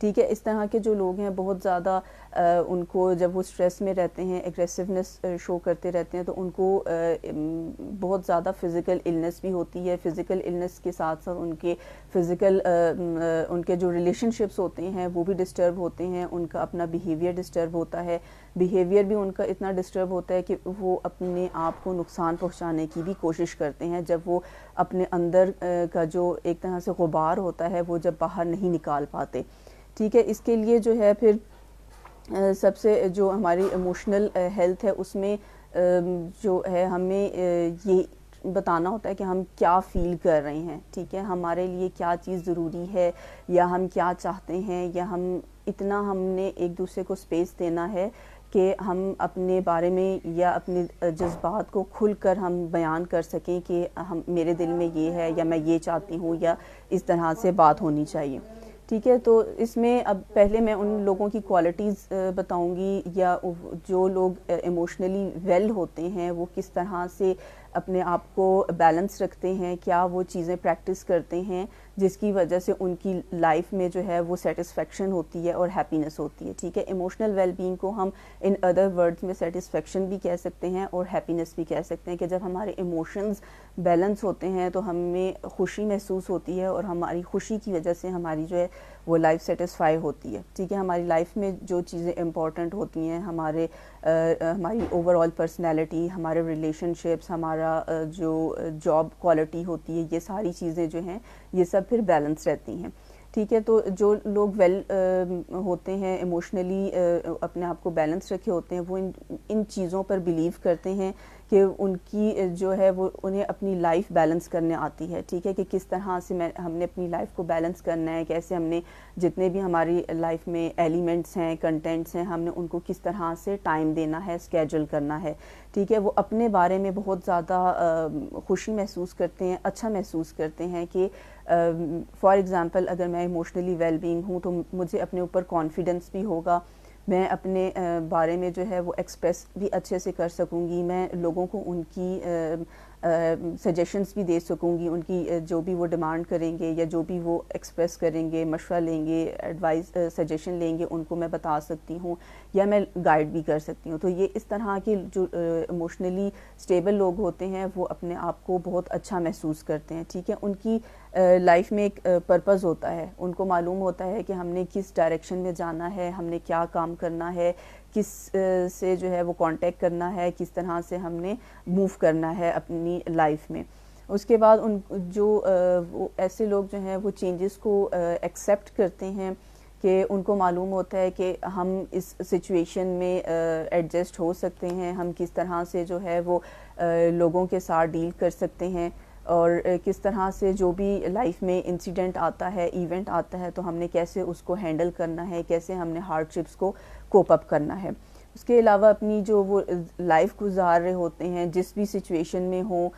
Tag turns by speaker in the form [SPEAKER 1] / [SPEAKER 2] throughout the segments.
[SPEAKER 1] ٹھیک ہے. اس طرح کے جو لوگ ہیں بہت زیادہ ان کو جب وہ اسٹریس میں رہتے ہیں ایگریسونیس شو کرتے رہتے ہیں تو ان کو بہت زیادہ فزیکل النس بھی ہوتی ہے. فزیکل النس کے ساتھ ساتھ ان کے فزیکل ان کے جو ریلیشن شپس ہوتے ہیں وہ بھی ڈسٹرب ہوتے ہیں. ان کا اپنا بیہیویئر ڈسٹرب ہوتا ہے. بیہیویئر بھی ان کا اتنا ڈسٹرب ہوتا ہے کہ وہ اپنے آپ کو نقصان پہنچانے کی بھی کوشش کرتے ہیں جب وہ اپنے اندر کا جو ایک طرح سے غبار ہوتا ہے وہ جب باہر نہیں نکال پاتے. ٹھیک ہے. اس کے لیے جو ہے پھر سب سے جو ہماری ایموشنل ہیلتھ ہے اس میں جو ہے ہمیں یہ بتانا ہوتا ہے کہ ہم کیا فیل کر رہے ہیں. ٹھیک ہے. ہمارے لیے کیا چیز ضروری ہے یا ہم کیا چاہتے ہیں یا ہم نے ایک دوسرے کو اسپیس دینا ہے کہ ہم اپنے بارے میں یا اپنے جذبات کو کھل کر ہم بیان کر سکیں کہ میرے دل میں یہ ہے یا میں یہ چاہتی ہوں یا اس طرح سے بات ہونی چاہیے. ٹھیک ہے. تو اس میں اب پہلے میں ان لوگوں کی کوالٹیز بتاؤں گی یا جو لوگ ایموشنلی ویل ہوتے ہیں وہ کس طرح سے اپنے آپ کو بیلنس رکھتے ہیں, کیا وہ چیزیں پریکٹس کرتے ہیں جس کی وجہ سے ان کی لائف میں جو ہے وہ سیٹسفیکشن ہوتی ہے اور ہیپینس ہوتی ہے. ٹھیک ہے. ایموشنل ویل بینگ کو ہم ان ادر ورڈز میں سیٹسفیکشن بھی کہہ سکتے ہیں اور ہیپینس بھی کہہ سکتے ہیں کہ جب ہمارے ایموشنز بیلنس ہوتے ہیں تو ہمیں خوشی محسوس ہوتی ہے اور ہماری خوشی کی وجہ سے ہماری جو ہے وہ لائف سیٹسفائی ہوتی ہے. ٹھیک ہے. ہماری لائف میں جو چیزیں امپورٹنٹ ہوتی ہیں ہماری اوور آل پرسنالٹی, ہمارے ریلیشن شپس, ہمارا جو جاب کوالٹی ہوتی ہے, یہ ساری چیزیں جو ہیں یہ سب پھر بیلنس رہتی ہیں. ٹھیک ہے. تو جو لوگ ویل ہوتے ہیں ایموشنلی اپنے آپ کو بیلنس رکھے ہوتے ہیں وہ ان چیزوں پر بلیو کرتے ہیں کہ ان کی جو ہے وہ انہیں اپنی لائف بیلنس کرنے آتی ہے. ٹھیک ہے. کہ کس طرح سے ہم نے اپنی لائف کو بیلنس کرنا ہے, کیسے ہم نے جتنے بھی ہماری لائف میں ایلیمنٹس ہیں, کنٹینٹس ہیں, ہم نے ان کو کس طرح سے ٹائم دینا ہے, اسکیجول کرنا ہے. ٹھیک ہے. وہ اپنے بارے میں بہت زیادہ خوشی محسوس کرتے ہیں, اچھا محسوس کرتے ہیں کہ فار ایگزامپل اگر میں ایموشنلی ویل بینگ ہوں تو مجھے اپنے اوپر کانفیڈنس بھی ہوگا, میں اپنے بارے میں جو ہے وہ ایکسپریس بھی اچھے سے کر سکوں گی, میں لوگوں کو ان کی سجیشنز بھی دے سکوں گی, ان کی جو بھی وہ ڈیمانڈ کریں گے یا جو بھی وہ ایکسپریس کریں گے, مشورہ لیں گے, ایڈوائز سجیشن لیں گے, ان کو میں بتا سکتی ہوں یا میں گائیڈ بھی کر سکتی ہوں. تو یہ اس طرح کے جو ایموشنلی اسٹیبل لوگ ہوتے ہیں وہ اپنے آپ کو بہت اچھا محسوس کرتے ہیں. ٹھیک ہے. ان کی لائف میں ایک پرپز ہوتا ہے, ان کو معلوم ہوتا ہے کہ ہم نے کس ڈائریکشن میں جانا ہے, ہم نے کیا کام کرنا ہے, کس سے جو ہے وہ کانٹیکٹ کرنا ہے, کس طرح سے ہم نے موو کرنا ہے اپنی لائف میں. اس کے بعد ان جو وہ ایسے لوگ جو ہیں وہ چینجز کو ایکسیپٹ کرتے ہیں کہ ان کو معلوم ہوتا ہے کہ ہم اس سچویشن میں ایڈجسٹ ہو سکتے ہیں, ہم کس طرح سے جو ہے وہ لوگوں کے ساتھ ڈیل کر سکتے ہیں اور کس طرح سے جو بھی لائف میں انسیڈنٹ آتا ہے, ایونٹ آتا ہے, تو ہم نے کیسے اس کو ہینڈل کرنا ہے, کیسے ہم نے ہارڈ شپس کو کوپ اپ کرنا ہے. اس کے علاوہ اپنی جو وہ لائف گزار رہے ہوتے ہیں جس بھی سچویشن میں ہوں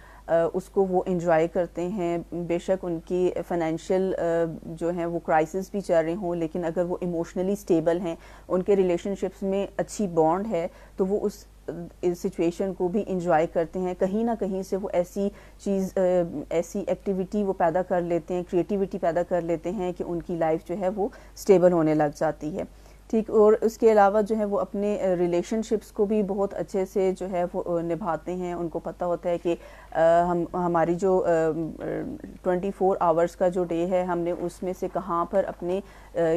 [SPEAKER 1] اس کو وہ انجوائے کرتے ہیں. بے شک ان کی فائنینشیل جو ہیں وہ کرائسس بھی چل رہے ہوں, لیکن اگر وہ ایموشنلی اسٹیبل ہیں, ان کے ریلیشن شپس میں اچھی بانڈ ہے, تو وہ اس سچویشن کو بھی انجوائے کرتے ہیں. کہیں نہ کہیں سے وہ ایسی چیز ایسی ایکٹیویٹی وہ پیدا کر لیتے ہیں, کریٹیوٹی پیدا کر لیتے ہیں کہ ان کی لائف جو ہے وہ اسٹیبل ہونے لگ جاتی ہے. ٹھیک. اور اس کے علاوہ جو ہے وہ اپنے ریلیشن شپس کو بھی بہت اچھے سے جو ہے وہ نبھاتے ہیں. ان کو پتہ ہوتا ہے کہ ہماری جو 24 آورس کا جو ڈے ہے ہم نے اس میں سے کہاں پر اپنے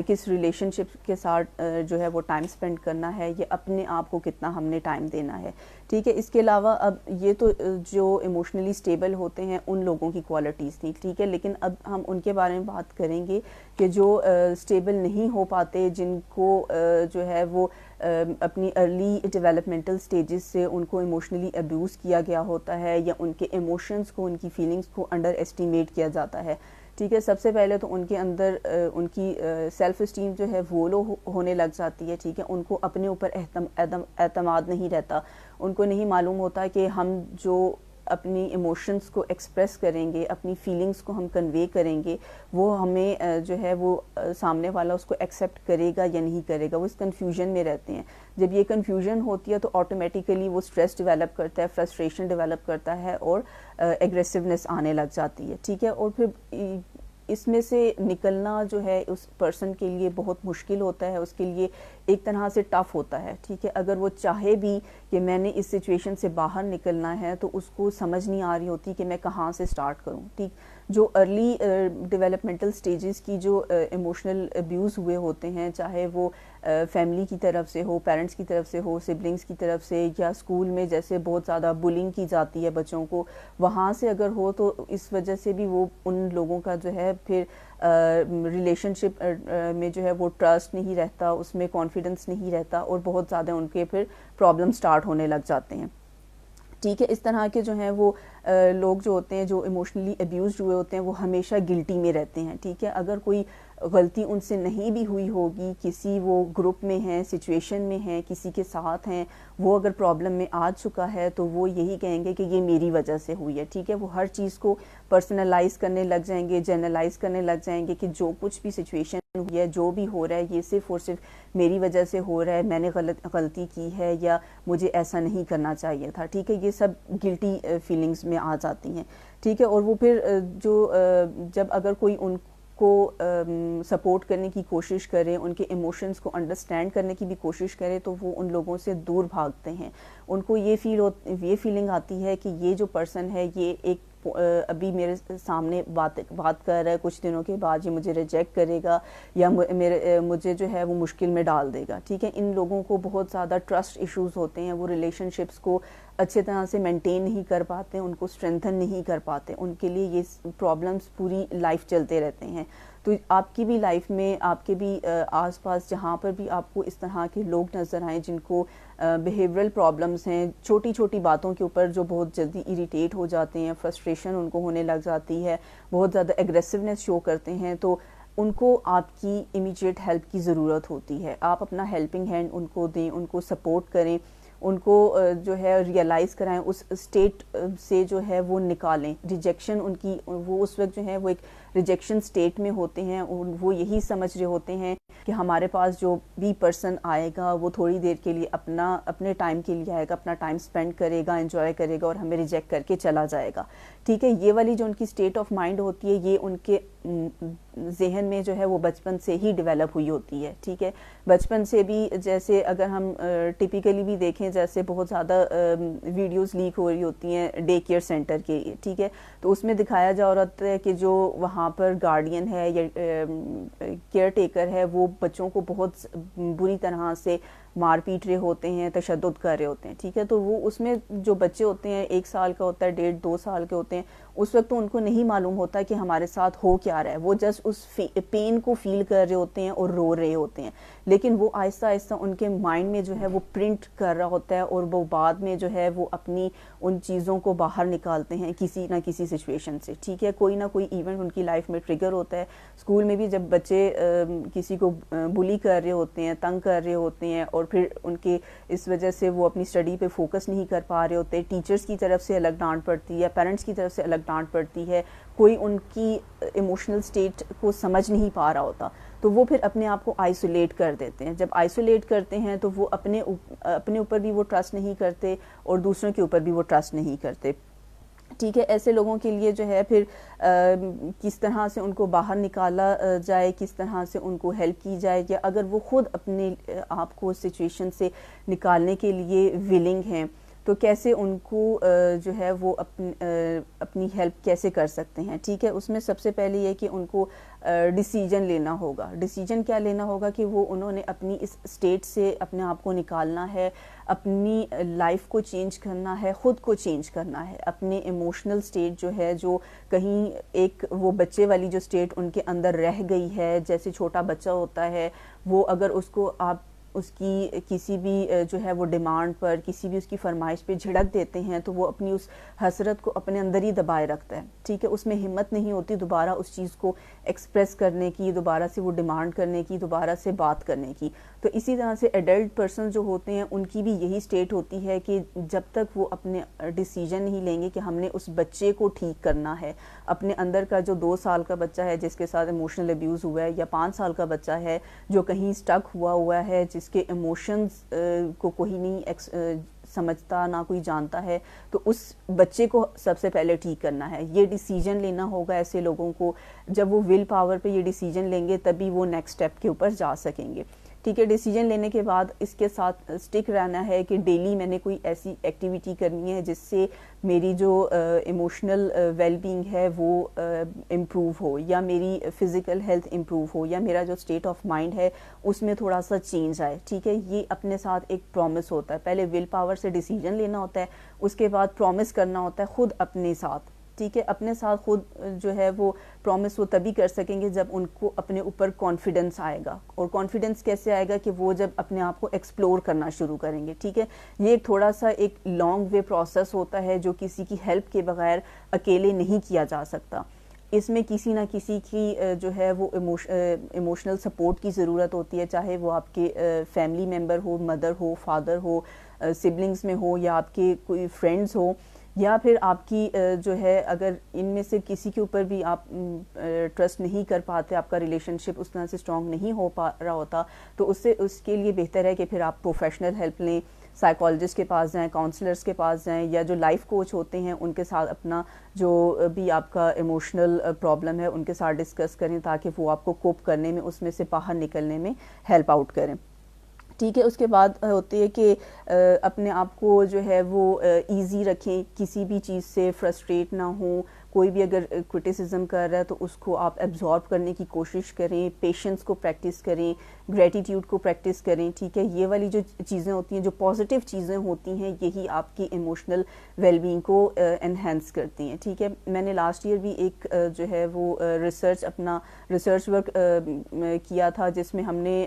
[SPEAKER 1] کس ریلیشن شپ کے ساتھ جو ہے وہ ٹائم اسپینڈ کرنا ہے, یہ اپنے آپ کو کتنا ہم نے ٹائم دینا ہے. ٹھیک ہے. اس کے علاوہ اب یہ تو جو ایموشنلی اسٹیبل ہوتے ہیں ان لوگوں کی کوالٹیز تھیں. ٹھیک ہے. لیکن اب ہم ان کے بارے میں بات کریں گے کہ جو اسٹیبل نہیں ہو پاتے, جن کو جو ہے وہ اپنی ارلی ڈیولپمنٹل سٹیجز سے ان کو ایموشنلی ابیوز کیا گیا ہوتا ہے یا ان کے ایموشنز کو, ان کی فیلنگز کو انڈر ایسٹیمیٹ کیا جاتا ہے. ٹھیک ہے. سب سے پہلے تو ان کے اندر ان کی سیلف اسٹیم جو ہے وہ لو ہونے لگ جاتی ہے. ٹھیک ہے. ان کو اپنے اوپر اعتماد نہیں رہتا, ان کو نہیں معلوم ہوتا کہ ہم جو اپنی ایموشنز کو ایکسپریس کریں گے, اپنی فیلنگز کو ہم کنوے کریں گے, وہ ہمیں جو ہے وہ سامنے والا اس کو ایکسیپٹ کرے گا یا نہیں کرے گا. وہ اس کنفیوژن میں رہتے ہیں. جب یہ کنفیوژن ہوتی ہے تو آٹومیٹیکلی وہ اسٹریس ڈیولپ کرتا ہے, فرسٹریشن ڈیولپ کرتا ہے اور ایگریسونیس آنے لگ جاتی ہے. ٹھیک ہے. اور پھر اس میں سے نکلنا جو ہے اس پرسن کے لیے بہت مشکل ہوتا ہے، اس کے لیے ایک طرح سے ٹف ہوتا ہے، ٹھیک ہے. اگر وہ چاہے بھی کہ میں نے اس سچویشن سے باہر نکلنا ہے تو اس کو سمجھ نہیں آ رہی ہوتی کہ میں کہاں سے سٹارٹ کروں. ٹھیک، جو ارلی ڈیولپمنٹل سٹیجز کی جو ایموشنل ابیوز ہوئے ہوتے ہیں، چاہے وہ فیملی کی طرف سے ہو، پیرنٹس کی طرف سے ہو، سبلنگس کی طرف سے، یا اسکول میں جیسے بہت زیادہ بلنگ کی جاتی ہے بچوں کو، وہاں سے اگر ہو تو اس وجہ سے بھی وہ ان لوگوں کا جو ہے پھر ریلیشن شپ میں جو ہے وہ ٹرسٹ نہیں رہتا، اس میں کانفیڈنس نہیں رہتا، اور بہت زیادہ ان کے پھر پرابلم سٹارٹ ہونے لگ جاتے ہیں. ٹھیک ہے، اس طرح کے جو ہیں وہ لوگ جو ہوتے ہیں جو ایموشنلی ابیوزڈ ہوئے ہوتے ہیں وہ ہمیشہ گلٹی میں رہتے ہیں. ٹھیک ہے، اگر کوئی غلطی ان سے نہیں بھی ہوئی ہوگی، کسی وہ گروپ میں ہیں، سچویشن میں ہیں، کسی کے ساتھ ہیں، وہ اگر پرابلم میں آ چکا ہے تو وہ یہی کہیں گے کہ یہ میری وجہ سے ہوئی ہے. ٹھیک ہے، وہ ہر چیز کو پرسنلائز کرنے لگ جائیں گے، جنرلائز کرنے لگ جائیں گے کہ جو کچھ بھی سچویشن ہوئی ہے، جو بھی ہو رہا ہے، یہ صرف اور صرف میری وجہ سے ہو رہا ہے، میں نے غلطی کی ہے، یا مجھے ایسا نہیں کرنا چاہیے تھا. ٹھیک ہے، یہ سب گلٹی فیلنگز میں آ جاتی ہیں. ٹھیک ہے، اور وہ پھر جو جب اگر کوئی ان کو سپورٹ کرنے کی کوشش کرے، ان کے ایموشنز کو انڈرسٹینڈ کرنے کی بھی کوشش کرے، تو وہ ان لوگوں سے دور بھاگتے ہیں. ان کو یہ فیلنگ آتی ہے کہ یہ جو پرسن ہے یہ ایک ابھی میرے سامنے بات کر رہا ہے، کچھ دنوں کے بعد یہ مجھے ریجیکٹ کرے گا یا مجھے جو ہے وہ مشکل میں ڈال دے گا. ٹھیک ہے، ان لوگوں کو بہت زیادہ ٹرسٹ ایشوز ہوتے ہیں، وہ ریلیشن شپس کو اچھے طرح سے مینٹین نہیں کر پاتے، ان کو اسٹرینتھن نہیں کر پاتے، ان کے لیے یہ پرابلمس پوری لائف چلتے رہتے ہیں. تو آپ کی بھی لائف میں، آپ کے بھی آس پاس جہاں پر بھی آپ کو اس طرح کے لوگ نظر آئیں جن کو بیہیورل پرابلمس ہیں، چھوٹی چھوٹی باتوں کے اوپر جو بہت جلدی اریٹیٹ ہو جاتے ہیں، فرسٹریشن ان کو ہونے لگ جاتی ہے، بہت زیادہ ایگریسونیس شو کرتے ہیں، تو ان کو آپ کی امیجیٹ ہیلپ کی ضرورت ہوتی ہے. آپ اپنا ہیلپنگ ہینڈ ان کو دیں، ان کو سپورٹ کریں، ان کو جو ہے ریئلائز کرائیں، اس اسٹیٹ سے جو ہے وہ نکالیں. ریجیکشن ان کی، وہ اس وقت جو ہے وہ ایک ریجیکشن اسٹیٹ میں ہوتے ہیں، وہ یہی سمجھ رہے ہوتے ہیں کہ ہمارے پاس جو بھی پرسن آئے گا وہ تھوڑی دیر کے لیے اپنے ٹائم کے لیے آئے گا، اپنا ٹائم سپینڈ کرے گا، انجوائے کرے گا اور ہمیں ریجیکٹ کر کے چلا جائے گا. ٹھیک ہے، یہ والی جو ان کی اسٹیٹ آف مائنڈ ہوتی ہے یہ ان کے ذہن میں جو ہے وہ بچپن سے ہی ڈیولپ ہوئی ہوتی ہے. ٹھیک ہے، بچپن سے بھی، جیسے اگر ہم ٹپیکلی بھی دیکھیں، جیسے بہت زیادہ ویڈیوز لیک ہو رہی ہوتی ہیں ڈے کیئر سینٹر کے. ٹھیک ہے، تو اس میں دکھایا جا رہا ہے کہ جو وہاں پر گارڈین ہے یا کیئر ٹیکر ہے وہ بچوں کو بہت بری طرح سے مار پیٹ رہے ہوتے ہیں، تشدد کر رہے ہوتے ہیں. ٹھیک ہے، تو وہ اس میں جو بچے ہوتے ہیں 1 سال کا ہوتا ہے، 1.5-2 سال کے ہوتے ہیں، اس وقت تو ان کو نہیں معلوم ہوتا کہ ہمارے ساتھ ہو کیا رہا ہے، وہ جسٹ اس پین کو فیل کر رہے ہوتے ہیں اور رو رہے ہوتے ہیں. لیکن وہ آہستہ آہستہ ان کے مائنڈ میں جو ہے وہ پرنٹ کر رہا ہوتا ہے، اور وہ بعد میں جو ہے وہ اپنی ان چیزوں کو باہر نکالتے ہیں کسی نہ کسی سچویشن سے. ٹھیک ہے، کوئی نہ کوئی ایونٹ ان کی لائف میں ٹریگر ہوتا ہے. اسکول میں بھی جب بچے کسی کو بلی کر رہے ہوتے ہیں، تنگ کر رہے ہوتے ہیں، اور پھر ان کے اس وجہ سے وہ اپنی اسٹڈی پہ فوکس نہیں کر پا رہے ہوتے، ٹیچرز کی طرف سے الگ ڈانٹ پڑتی ہے، پیرنٹس کی طرف سے الگ ڈانٹ پڑتی ہے، کوئی ان کی ایموشنل اسٹیٹ کو سمجھ نہیں پا رہا ہوتا، تو وہ پھر اپنے آپ کو آئسولیٹ کر دیتے ہیں. جب آئسولیٹ کرتے ہیں تو وہ اپنے اوپر بھی وہ ٹرسٹ نہیں کرتے اور دوسروں کے اوپر بھی وہ ٹرسٹ نہیں کرتے. ٹھیک ہے، ایسے لوگوں کے لیے جو ہے پھر کس طرح سے ان کو باہر نکالا جائے، کس طرح سے ان کو ہیلپ کی جائے، یا اگر وہ خود اپنے آپ کو سچویشن سے نکالنے کے لیے ولنگ ہیں تو کیسے ان کو جو ہے وہ اپنی ہیلپ کیسے کر سکتے ہیں. ٹھیک ہے، اس میں سب سے پہلے یہ کہ ان کو ڈیسیجن لینا ہوگا. ڈیسیجن کیا لینا ہوگا کہ انہوں نے اپنی اس اسٹیٹ سے اپنے آپ کو نکالنا ہے، اپنی لائف کو چینج کرنا ہے، خود کو چینج کرنا ہے. اپنے ایموشنل اسٹیٹ جو ہے، جو کہیں ایک وہ بچے والی جو اسٹیٹ ان کے اندر رہ گئی ہے، جیسے چھوٹا بچہ ہوتا ہے، وہ اگر اس کو آپ اس کی کسی بھی جو ہے وہ ڈیمانڈ پر، کسی بھی اس کی فرمائش پہ جھڑک دیتے ہیں تو وہ اپنی اس حسرت کو اپنے اندر ہی دبائے رکھتا ہے. ٹھیک ہے، اس میں ہمت نہیں ہوتی دوبارہ اس چیز کو ایکسپریس کرنے کی، دوبارہ سے وہ ڈیمانڈ کرنے کی، دوبارہ سے بات کرنے کی. تو اسی طرح سے ایڈلٹ پرسن جو ہوتے ہیں ان کی بھی یہی اسٹیٹ ہوتی ہے کہ جب تک وہ اپنے ڈیسیجن نہیں لیں گے کہ ہم نے اس بچے کو ٹھیک کرنا ہے، اپنے اندر کا جو 2 سال کا بچہ ہے جس کے ساتھ ایموشنل ابیوز ہوا ہے، یا 5 سال کا بچہ ہے جو کہیں اسٹک ہوا ہے، جس کے ایموشنز کو کوئی نہیں سمجھتا نہ کوئی جانتا ہے، تو اس بچے کو سب سے پہلے ٹھیک کرنا ہے. یہ ڈیسیجن لینا ہوگا ایسے لوگوں کو. جب وہ ول پاور پہ یہ ڈیسیجن لیں گے تبھی وہ نیکسٹ اسٹیپ کے اوپر جا سکیں گے. ٹھیک ہے، ڈیسیجن لینے کے بعد اس کے ساتھ اسٹک رہنا ہے کہ ڈیلی میں نے کوئی ایسی ایکٹیویٹی کرنی ہے جس سے میری جو ایموشنل ویل بینگ ہے وہ امپروو ہو، یا میری فزیکل ہیلتھ امپروو ہو، یا میرا جو اسٹیٹ آف مائنڈ ہے اس میں تھوڑا سا چینج آئے. ٹھیک ہے، یہ اپنے ساتھ ایک پرومس ہوتا ہے. پہلے ول پاور سے ڈیسیجن لینا ہوتا ہے، اس کے بعد پرومس کرنا ہوتا ہے خود اپنے ساتھ. ٹھیک ہے، اپنے ساتھ خود جو ہے وہ پرومس وہ تبھی کر سکیں گے جب ان کو اپنے اوپر کانفیڈنس آئے گا. اور کانفیڈنس کیسے آئے گا؟ کہ وہ جب اپنے آپ کو ایکسپلور کرنا شروع کریں گے. ٹھیک ہے، یہ ایک تھوڑا سا ایک لانگ وے پروسیس ہوتا ہے جو کسی کی ہیلپ کے بغیر اکیلے نہیں کیا جا سکتا. اس میں کسی نہ کسی کی جو ہے وہ ایموشنل سپورٹ کی ضرورت ہوتی ہے، چاہے وہ آپ کے family member who, mother who, father who, siblings میں ہو، یا آپ کے کوئی فرینڈز ہو، یا پھر آپ کی جو ہے اگر ان میں سے کسی کے اوپر بھی آپ ٹرسٹ نہیں کر پاتے، آپ کا ریلیشن شپ اس طرح سے اسٹرانگ نہیں ہو پا رہا ہوتا، تو اس کے لیے بہتر ہے کہ پھر آپ پروفیشنل ہیلپ لیں. سائیکالوجسٹ کے پاس جائیں، کاؤنسلرس کے پاس جائیں، یا جو لائف کوچ ہوتے ہیں ان کے ساتھ اپنا جو بھی آپ کا ایموشنل پرابلم ہے ان کے ساتھ ڈسکس کریں تاکہ وہ آپ کو کوپ کرنے میں، اس میں سے باہر نکلنے میں ہیلپ آؤٹ کریں. ٹھیک ہے، اس کے بعد ہوتی ہے کہ اپنے آپ کو جو ہے وہ ایزی رکھیں، کسی بھی چیز سے فرسٹریٹ نہ ہوں. کوئی بھی اگر کرٹیسزم کر رہا ہے تو اس کو آپ ایبزارب کرنے کی کوشش کریں، پیشنس کو پریکٹس کریں، گریٹیٹیوڈ کو پریکٹس کریں. ٹھیک ہے، یہ والی جو چیزیں ہوتی ہیں، جو پازیٹیو چیزیں ہوتی ہیں، یہی آپ کی ایموشنل ویل بینگ کو انہینس کرتی ہیں. ٹھیک ہے، میں نے لاسٹ ایئر بھی ایک جو ہے وہ اپنا ریسرچ ورک کیا تھا جس میں ہم نے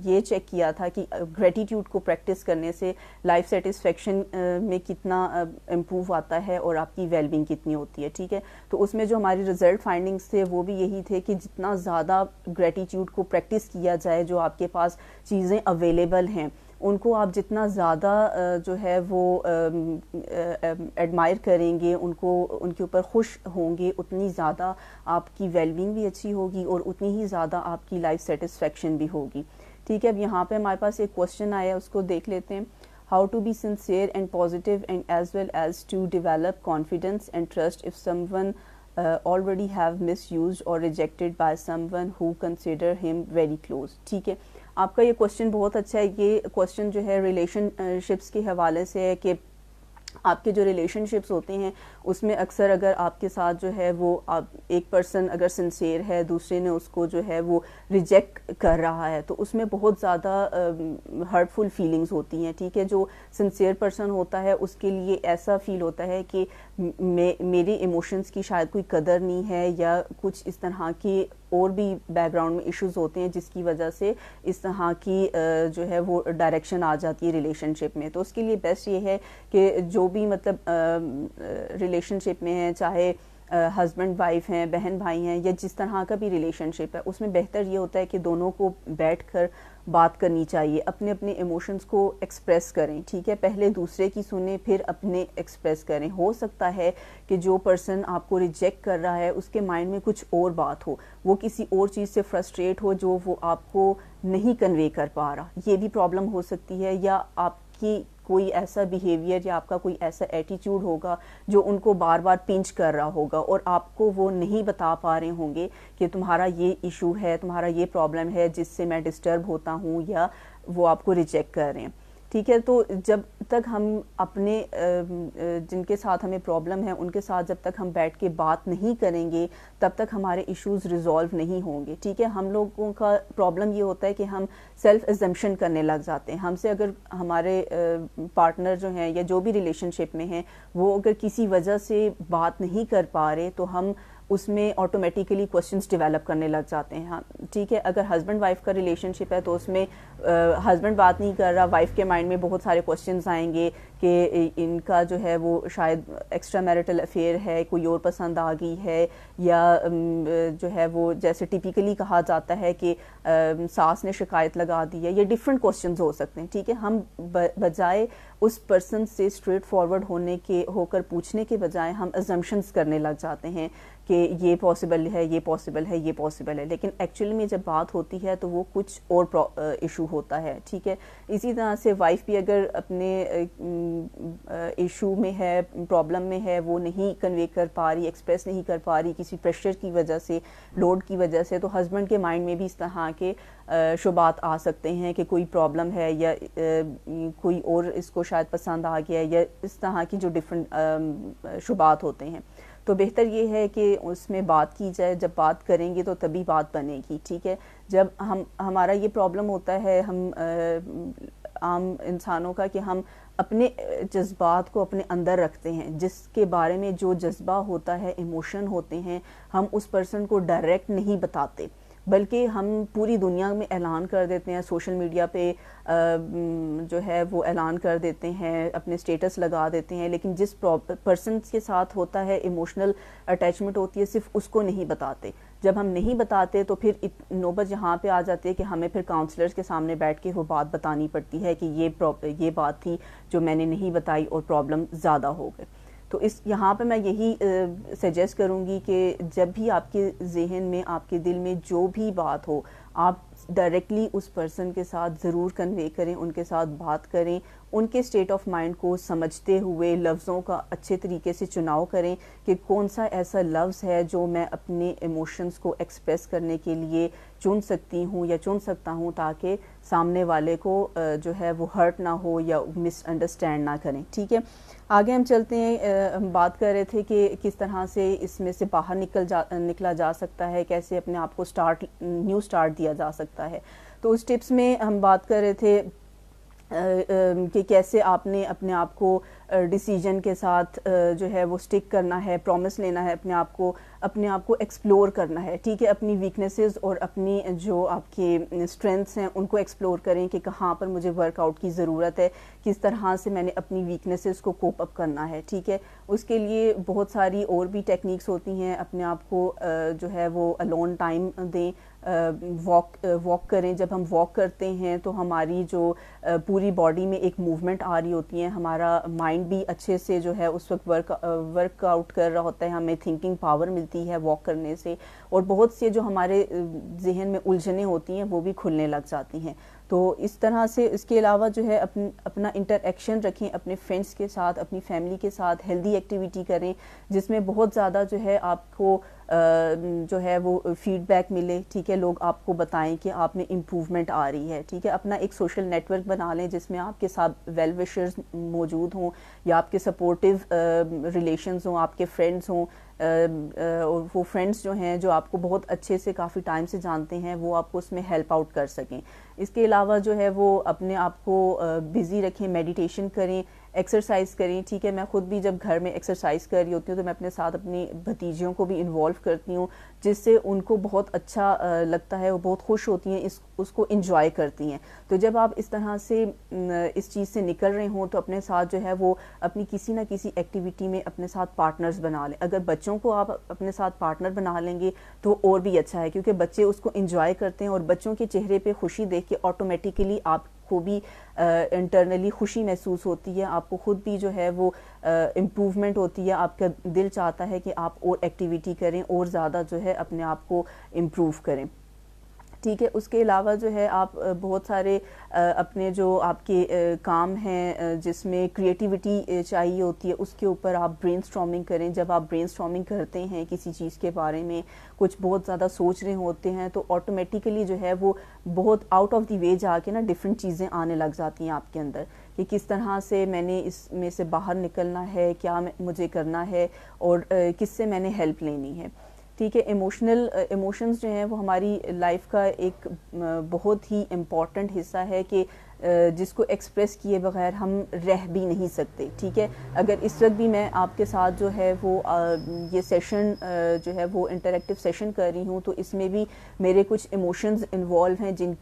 [SPEAKER 1] یہ چیک کیا تھا کہ گریٹیٹیوڈ کو پریکٹس کرنے سے لائف سیٹسفیکشن میں کتنا امپروو آتا ہے اور آپ کی ویل بینگ کتنی ہوتی ہے. ٹھیک ہے، تو اس میں جو ہماری ریزلٹ فائنڈنگس تھے وہ بھی یہی تھے کہ جتنا زیادہ گریٹیٹیوڈ کو پریکٹس کیا جائے، جو آپ کے پاس چیزیں اویلیبل ہیں ان کو آپ جتنا زیادہ جو ہے وہ ایڈمائر کریں گے، ان کے اوپر خوش ہوں گے، اتنی زیادہ آپ کی ویل بینگ بھی اچھی ہوگی اور اتنی ہی زیادہ آپ کی لائف سیٹسفیکشن بھی ہوگی. ٹھیک ہے، اب یہاں پہ ہمارے پاس ایک کوشچن آیا، اس کو دیکھ لیتے ہیں. How to be sincere and positive and as well as to develop confidence and trust if someone already have misused or rejected by someone who consider him very close. ٹھیک ہے، آپ کا یہ کوشچن بہت اچھا ہے. یہ کوشچن جو ہے ریلیشن شپس کے حوالے سے ہے کہ آپ کے جو ریلیشن شپس ہوتے ہیں اس میں اکثر اگر آپ کے ساتھ جو ہے وہ ایک پرسن اگر سنسیئر ہے، دوسرے نے اس کو جو ہے وہ ریجیکٹ کر رہا ہے، تو اس میں بہت زیادہ ہرٹفل فیلنگز ہوتی ہیں. ٹھیک ہے، جو سنسیئر پرسن ہوتا ہے اس کے لیے ایسا فیل ہوتا ہے کہ میرے ایموشنز کی شاید کوئی قدر نہیں ہے، یا کچھ اس طرح کی اور بھی بیک گراؤنڈ میں ایشوز ہوتے ہیں جس کی وجہ سے اس طرح کی جو ہے وہ ڈائریکشن آ جاتی ہے ریلیشن شپ میں. تو اس کے لیے بیسٹ یہ ہے کہ جو بھی مطلب ریلیشن شپ میں ہیں، چاہے ہسبینڈ وائف ہیں، بہن بھائی ہیں، یا جس طرح کا بھی ریلیشن شپ ہے، اس میں بہتر یہ ہوتا ہے کہ دونوں کو بیٹھ کر بات کرنی چاہیے، اپنے اپنے ایموشنز کو ایکسپریس کریں. ٹھیک ہے، پہلے دوسرے کی سنیں پھر اپنے ایکسپریس کریں. ہو سکتا ہے کہ جو پرسن آپ کو ریجیکٹ کر رہا ہے اس کے مائنڈ میں کچھ اور بات ہو، وہ کسی اور چیز سے فرسٹریٹ ہو جو وہ آپ کو نہیں کنوے کر پا رہا. یہ بھی پرابلم ہو سکتی ہے. یا آپ کی کوئی ایسا بیہیویئر یا آپ کا کوئی ایسا ایٹیٹیوڈ ہوگا جو ان کو بار بار پنچ کر رہا ہوگا اور آپ کو وہ نہیں بتا پا رہے ہوں گے کہ تمہارا یہ ایشو ہے، تمہارا یہ پرابلم ہے جس سے میں ڈسٹرب ہوتا ہوں، یا وہ آپ کو ریجیکٹ کر رہے ہیں. ٹھیک ہے، تو جب تک ہم اپنے جن کے ساتھ ہمیں پرابلم ہے ان کے ساتھ جب تک ہم بیٹھ کے بات نہیں کریں گے تب تک ہمارے ایشوز ریزالو نہیں ہوں گے. ٹھیک ہے، ہم لوگوں کا پرابلم یہ ہوتا ہے کہ ہم سیلف ایزمپشن کرنے لگ جاتے ہیں. ہم سے اگر ہمارے پارٹنر جو ہیں یا جو بھی ریلیشن شپ میں ہیں وہ اگر کسی وجہ سے بات نہیں کر پا رہے تو ہم اس میں آٹومیٹیکلی کوشچنس ڈیولپ کرنے لگ جاتے ہیں. ٹھیک ہے، اگر ہسبینڈ وائف کا ریلیشن شپ ہے تو اس میں ہسبینڈ بات نہیں کر رہا، وائف کے مائنڈ میں بہت سارے کوشچنس آئیں گے کہ ان کا جو ہے وہ شاید ایکسٹرا میرٹل افیئر ہے، کوئی اور پسند آ گئی ہے، یا جو ہے وہ جیسے ٹیپیکلی کہا جاتا ہے کہ ساس نے شکایت لگا دی ہے. یہ ڈفرینٹ کوشچنز ہو سکتے ہیں. ٹھیک ہے، ہم بجائے اس پرسن سے اسٹریٹ فارورڈ ہو کر پوچھنے کے بجائے ہم ازمپشنز کرنے لگ جاتے ہیں کہ یہ پاسبل ہے، یہ پاسبل ہے، یہ پاسبل ہے، لیکن ایکچولی میں جب بات ہوتی ہے تو وہ کچھ اور ایشو ہوتا ہے. ٹھیک ہے. اسی طرح سے وائف بھی اگر اپنے ایشو میں ہے، پرابلم میں ہے، وہ نہیں کنوے کر پا رہی، ایکسپریس نہیں کر پا رہی کسی پریشر کی وجہ سے، لوڈ کی وجہ سے، تو ہسبینڈ کے مائنڈ میں بھی اس طرح کے شبہات آ سکتے ہیں کہ کوئی پرابلم ہے، یا کوئی اور اس کو شاید پسند آ گیا ہے، یا اس طرح کی جو ڈفرینٹ شبہات ہوتے ہیں. تو بہتر یہ ہے کہ اس میں بات کی جائے. جب بات کریں گے تو تبھی بات بنے گی. ٹھیک ہے. جب ہمارا یہ پرابلم ہوتا ہے ہم عام انسانوں کا کہ ہم اپنے جذبات کو اپنے اندر رکھتے ہیں، جس کے بارے میں جو جذبہ ہوتا ہے، ایموشن ہوتے ہیں، ہم اس پرسن کو ڈائریکٹ نہیں بتاتے، بلکہ ہم پوری دنیا میں اعلان کر دیتے ہیں، سوشل میڈیا پہ جو ہے وہ اعلان کر دیتے ہیں، اپنے سٹیٹس لگا دیتے ہیں، لیکن جس پرسن کے ساتھ ہوتا ہے ایموشنل اٹیچمنٹ ہوتی ہے، صرف اس کو نہیں بتاتے. جب ہم نہیں بتاتے تو پھر نوبت یہاں پہ آ جاتی ہے کہ ہمیں پھر کاؤنسلرز کے سامنے بیٹھ کے وہ بات بتانی پڑتی ہے کہ یہ بات تھی جو میں نے نہیں بتائی اور پرابلم زیادہ ہو گئے. تو یہاں پہ میں یہی سجیسٹ کروں گی کہ جب بھی آپ کے ذہن میں، آپ کے دل میں جو بھی بات ہو، آپ ڈائریکٹلی اس پرسن کے ساتھ ضرور کنوے کریں، ان کے ساتھ بات کریں، ان کے اسٹیٹ آف مائنڈ کو سمجھتے ہوئے لفظوں کا اچھے طریقے سے چناؤ کریں کہ کون سا ایسا لفظ ہے جو میں اپنے ایموشنز کو ایکسپریس کرنے کے لیے چن سکتی ہوں یا چن سکتا ہوں، تاکہ سامنے والے کو جو ہے وہ ہرٹ نہ ہو یا مس انڈرسٹینڈ نہ کریں. ٹھیک ہے. آگے ہم چلتے ہیں. ہم بات کر رہے تھے کہ کس طرح سے اس میں سے باہر نکلا جا سکتا ہے، کیسے اپنے آپ کو نیو سٹارٹ دیا جا سکتا ہے. تو اس ٹپس میں ہم بات کر رہے تھے کہ کیسے آپ نے اپنے آپ کو ڈیسیجن کے ساتھ جو ہے وہ سٹک کرنا ہے، پرومس لینا ہے، اپنے آپ کو ایکسپلور کرنا ہے. ٹھیک ہے. اپنی ویکنیسز اور اپنی جو آپ کے اسٹرینتھس ہیں ان کو ایکسپلور کریں کہ کہاں پر مجھے ورک آؤٹ کی ضرورت ہے، کس طرح سے میں نے اپنی ویکنیسز کو کوپ اپ کرنا ہے. ٹھیک ہے. اس کے لیے بہت ساری اور بھی ٹیکنیکس ہوتی ہیں. اپنے آپ کو جو ہے وہ الون ٹائم دیں، واک کریں. جب ہم واک کرتے ہیں تو ہماری جو پوری باڈی میں ایک موومنٹ آ رہی ہوتی ہے، ہمارا مائنڈ بھی اچھے سے جو ہے اس وقت ورک آؤٹ کر رہا ہوتا ہے، ہمیں تھنکنگ پاور ملتی ہے واک کرنے سے، اور بہت سے جو ہمارے ذہن میں الجھنیں ہوتی ہیں وہ بھی کھلنے لگ جاتی ہیں. تو اس طرح سے اس کے علاوہ جو ہے اپنا انٹریکشن رکھیں اپنے فرینڈس کے ساتھ، اپنی فیملی کے ساتھ. ہیلدی ایکٹیویٹی کریں جس میں بہت زیادہ جو ہے آپ کو جو ہے وہ فیڈ بیک ملے. ٹھیک ہے. لوگ آپ کو بتائیں کہ آپ میں امپروومنٹ آ رہی ہے. ٹھیک ہے. اپنا ایک سوشل نیٹ ورک بنا لیں جس میں آپ کے ساتھ ویل وشرز موجود ہوں، یا آپ کے سپورٹیو ریلیشنز ہوں، آپ کے فرینڈز ہوں، اور وہ فرینڈس جو ہیں جو آپ کو بہت اچھے سے کافی ٹائم سے جانتے ہیں، وہ آپ کو اس میں ہیلپ آؤٹ کر سکیں. اس کے علاوہ جو ہے وہ اپنے آپ کو بزی رکھیں، میڈیٹیشن کریں، ایکسرسائز کریں. ٹھیک ہے. میں خود بھی جب گھر میں ایکسرسائز کر رہی ہوتی ہوں تو میں اپنے ساتھ اپنی بھتیجیوں کو بھی انوالو کرتی ہوں، جس سے ان کو بہت اچھا لگتا ہے، وہ بہت خوش ہوتی ہیں، اس کو انجوائے کرتی ہیں. تو جب آپ اس طرح سے اس چیز سے نکل رہے ہوں تو اپنے ساتھ جو ہے وہ اپنی کسی نہ کسی ایکٹیویٹی میں اپنے ساتھ پارٹنرز بنا لیں. اگر بچوں کو آپ اپنے ساتھ پارٹنر بنا لیں گے تو اور بھی اچھا ہے، کیونکہ بچے اس کو انجوائے کرتے ہیں، اور بچوں کے چہرے پہ خوشی دیکھ کے آٹومیٹیکلی آپ کو بھی انٹرنلی خوشی محسوس ہوتی ہے، آپ کو خود بھی جو ہے وہ امپروومنٹ ہوتی ہے. آپ کا دل چاہتا ہے کہ آپ اور ایکٹیویٹی کریں اور زیادہ جو ہے اپنے آپ کو امپروو کریں. ٹھیک ہے. اس کے علاوہ جو ہے آپ بہت سارے اپنے جو آپ کے کام ہیں جس میں کریٹیوٹی چاہیے ہوتی ہے، اس کے اوپر آپ برین اسٹارمنگ کریں. جب آپ برین اسٹارمنگ کرتے ہیں کسی چیز کے بارے میں، کچھ بہت زیادہ سوچ رہے ہوتے ہیں، تو آٹومیٹیکلی جو ہے وہ بہت آؤٹ آف دی وے جا کے نا ڈفرینٹ چیزیں آنے لگ جاتی ہیں آپ کے اندر، کہ کس طرح سے میں نے اس میں سے باہر نکلنا ہے، کیا مجھے کرنا ہے، اور کس سے میں نے ہیلپ لینی ہے. ٹھیک ہے. ایموشنز جو ہیں وہ ہماری لائف کا ایک بہت ہی امپورٹنٹ حصہ ہے کہ جس کو ایکسپریس کیے بغیر ہم رہ بھی نہیں سکتے. ٹھیک ہے. اگر اس وقت بھی میں آپ کے ساتھ جو ہے وہ یہ سیشن جو ہے وہ انٹریکٹیو سیشن کر رہی ہوں، تو اس میں بھی میرے کچھ ایموشنز انوالو ہیں جن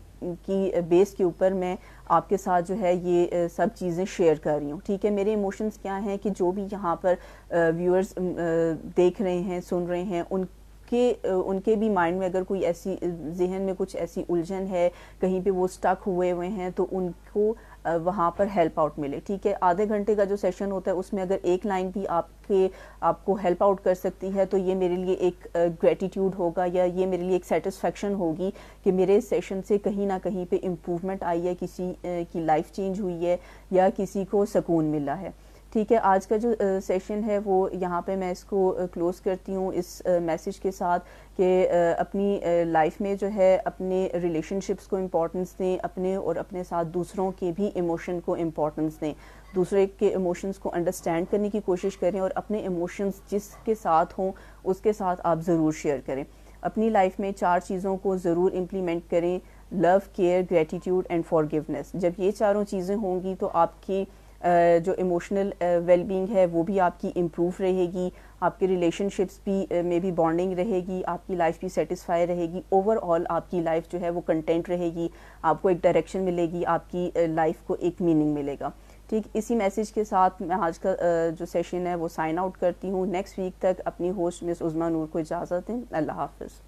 [SPEAKER 1] کی بیس کے اوپر میں آپ کے ساتھ جو ہے یہ سب چیزیں شیئر کر رہی ہوں. ٹھیک ہے. میرے ایموشنز کیا ہیں کہ جو بھی یہاں پر ویورز دیکھ رہے ہیں، سن رہے ہیں، ان ان کے بھی مائنڈ میں اگر کوئی ایسی ذہن میں کچھ ایسی الجھن ہے, کہیں پہ وہ اسٹک ہوئے ہیں, تو ان کو وہاں پر ہیلپ آؤٹ ملے. ٹھیک ہے, آدھے گھنٹے کا جو سیشن ہوتا ہے اس میں اگر ایک لائن بھی آپ کو ہیلپ آؤٹ کر سکتی ہے تو یہ میرے لیے ایک گریٹیٹیوڈ ہوگا, یا یہ میرے لیے ایک سیٹسفیکشن ہوگی کہ میرے سیشن سے کہیں نہ کہیں پہ امپروومنٹ آئی ہے, کسی کی لائف چینج ہوئی ہے, یا کسی کو سکون ملا ہے. ٹھیک ہے, آج کا جو سیشن ہے وہ یہاں پہ میں اس کو کلوز کرتی ہوں اس میسج کے ساتھ کہ اپنی لائف میں جو ہے اپنے ریلیشن شپس کو امپورٹنس دیں, اپنے اور اپنے ساتھ دوسروں کے بھی ایموشن کو امپورٹنس دیں, دوسرے کے ایموشنز کو انڈرسٹینڈ کرنے کی کوشش کریں, اور اپنے ایموشنز جس کے ساتھ ہوں اس کے ساتھ آپ ضرور شیئر کریں. اپنی لائف میں 4 چیزوں کو ضرور امپلیمنٹ کریں: لو, کیئر, گریٹیٹیوڈ اینڈ فارگیونیس. جب یہ چاروں چیزیں ہوں گی تو آپ کی جو ایموشنل ویل بینگ ہے وہ بھی آپ کی امپروو رہے گی, آپ کے ریلیشن شپس بھی میں بھی بانڈنگ رہے گی, آپ کی لائف بھی سیٹسفائی رہے گی, اوور آل آپ کی لائف جو ہے وہ کنٹینٹ رہے گی, آپ کو ایک ڈائریکشن ملے گی, آپ کی لائف کو ایک میننگ ملے گا. ٹھیک, اسی میسج کے ساتھ میں آج کا جو سیشن ہے وہ سائن آؤٹ کرتی ہوں. نیکسٹ ویک تک اپنی ہوسٹ مس عظمیٰ نور کو اجازت دیں. اللہ حافظ.